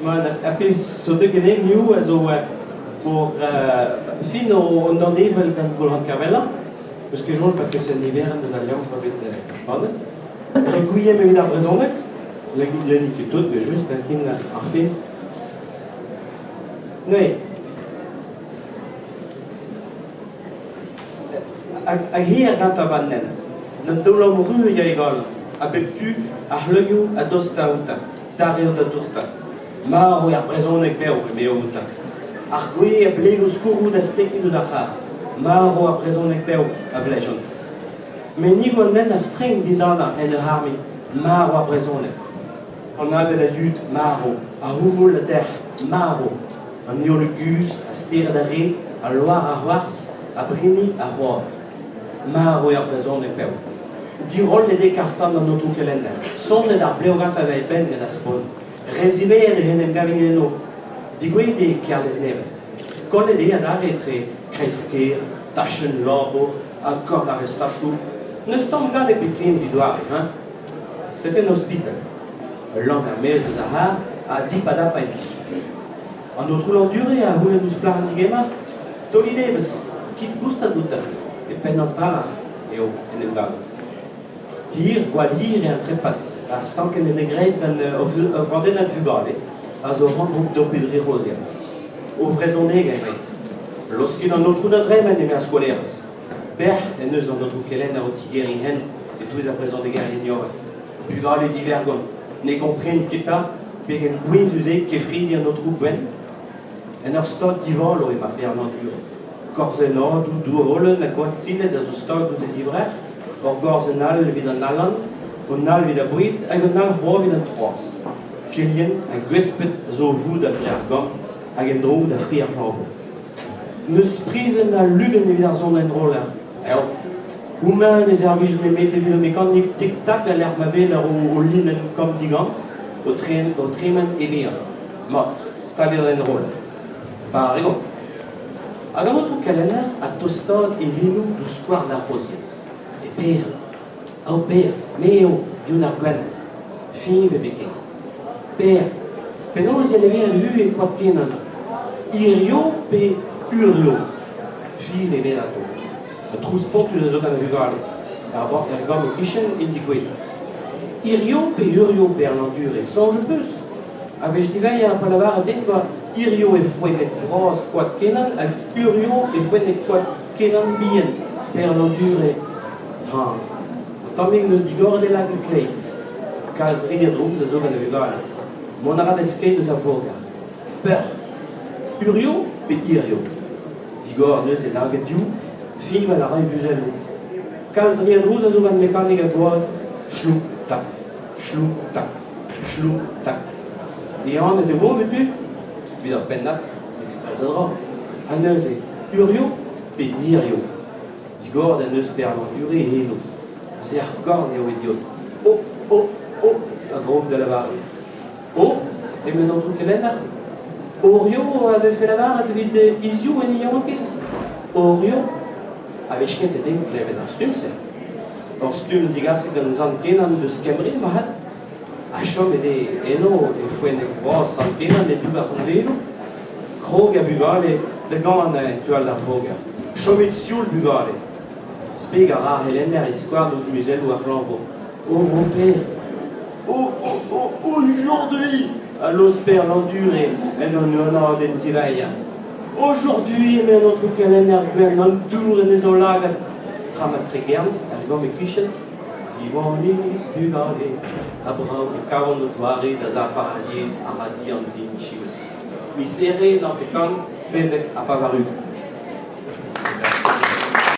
Maar heb je zo de gelijk nieuw, zo pour fin on dan even kan Golan Cavella, parce que je pense que c'est l'hiver des alliances va être spannend. Je couillais mes vidas présentes, le nique tout, mais juste un kin en fin. Nee. A hier gaat er van nen. Dan doen we een ruwe egal. Abektu, a hluju, a dostauta, dario da durta. Maro ja prezone kbeo meouta. Argui a blego skuru da steki do zahar. Maro a prezone kbeo a vlejon. Menigo nen a streng di dana en a harmi. Maro a prezone. On avait la jute, Maro. A huvo la terre, Maro. A Neologus, a Stera d'Arré, a Loire a Roars, a Brini a Roar. Maro a prezone kbeo. Dirol le decartan dans notre calendar. Sonne da bleogat avec ben et da spon. Resive de henem gavineno. Digui de Carles Neve. Colle de andare tre cresquer, taschen labor, encore a restachu. Ne stom gare pequin vidoire, hein? C'est un hospital. L'homme à messe de Zahar a dit pada paiti. En notre landuré a voulu nous plaire digema. Tolideves, qui gusta duta. Et penantala, et au enemgal. Hier, Gualir et un trépas. À ce temps que les négresses vendent notre vugale, à ce groupe d'opédri rosier. Au vrai zonné, gagnait. Lorsqu'il dans notre d'adresse, mais à scolaires. Ber, et nous dans notre kelen à Otigeri hen, et tous à présent des guerriers. Vugale et divergon. Ne comprennent qu'état, pegen point usé, qu'effrit dire notre gwen. Et leur stock divan, l'aurait ma fait aventure. Corzeno, doudoule, la quantile, des stock, des ivraires. Orgorzenal vid an alan, onal vid a brit, hag onal ho vid an troaz. Kelien a gwespet zo voud a preargam, hag en drou da fri ar havo. Neus prizen a lugen evit ar zon en roller. Eo, houmain ez ar vij nemet evit o mekanik tic-tac a l'er mavel ar o lin en kom digam, o tremen evit. Mort, stalet en roller. Par exemple. Hag an outro kalener a tostad e hinou do square da rosier. Père, oh père, meo, d'un arguen, fin de béquin. Père, penon si elle vient de et quoi kenan. Irio pe urio, fi de verato. Le trouspont tu les autres vugale. D'abord, ergom kitchen indiqué. Irio pe urio per l'endure, songe plus. Avec je divais à palavar à denva, irio et fouet de bros quoi kenan, à urio et fouet de quoi kenan bien, per l'endure. Tommy nos digor de la gleit. Kazri et drum ze zogen vugale. Mon arab escape de sa voga. Peur. Urio pe irio. Digor neus et laget diou, film à la raille buzelo. Kazri et drum ze zogen mécanique à bois. Chlou tac, chlou tac, chlou tac. Et on est de beau butu. Vidor pennak, et des drap. A neus et urio pe irio. Digor d'un neus per l'enduré et nous. Zergorn et idiot. Oh, oh, oh, la drogue de la barre. Oh, et maintenant tout est là. Orio avait fait la barre avec des Isiou et Niyamakis. Orio avait chiqué des dingues qui avaient dans stum, c'est. Or, stum, digas, dans les antennes de Skemri, mahat. Achom et des Eno, et fouet des gros antennes, des deux barres de jour. Krog à bugale, de gants, tu as la drogue. Chomitsioul bugale. Spiegara, Hélène, histoire de musée ou à Flambeau. Oh mon père, aujourd'hui, à l'ospère l'enduré, et non, non, den sivaïa. Aujourd'hui, mais notre calendrier, non, tour et des olagues, tramatregern, un gomme kitchen, Divani, Bugale, Abraham, Karon de Toiré, des Afaralies, Aradi, Andin, Chivas. Miséré, dans le camp, faisait à Pavaru.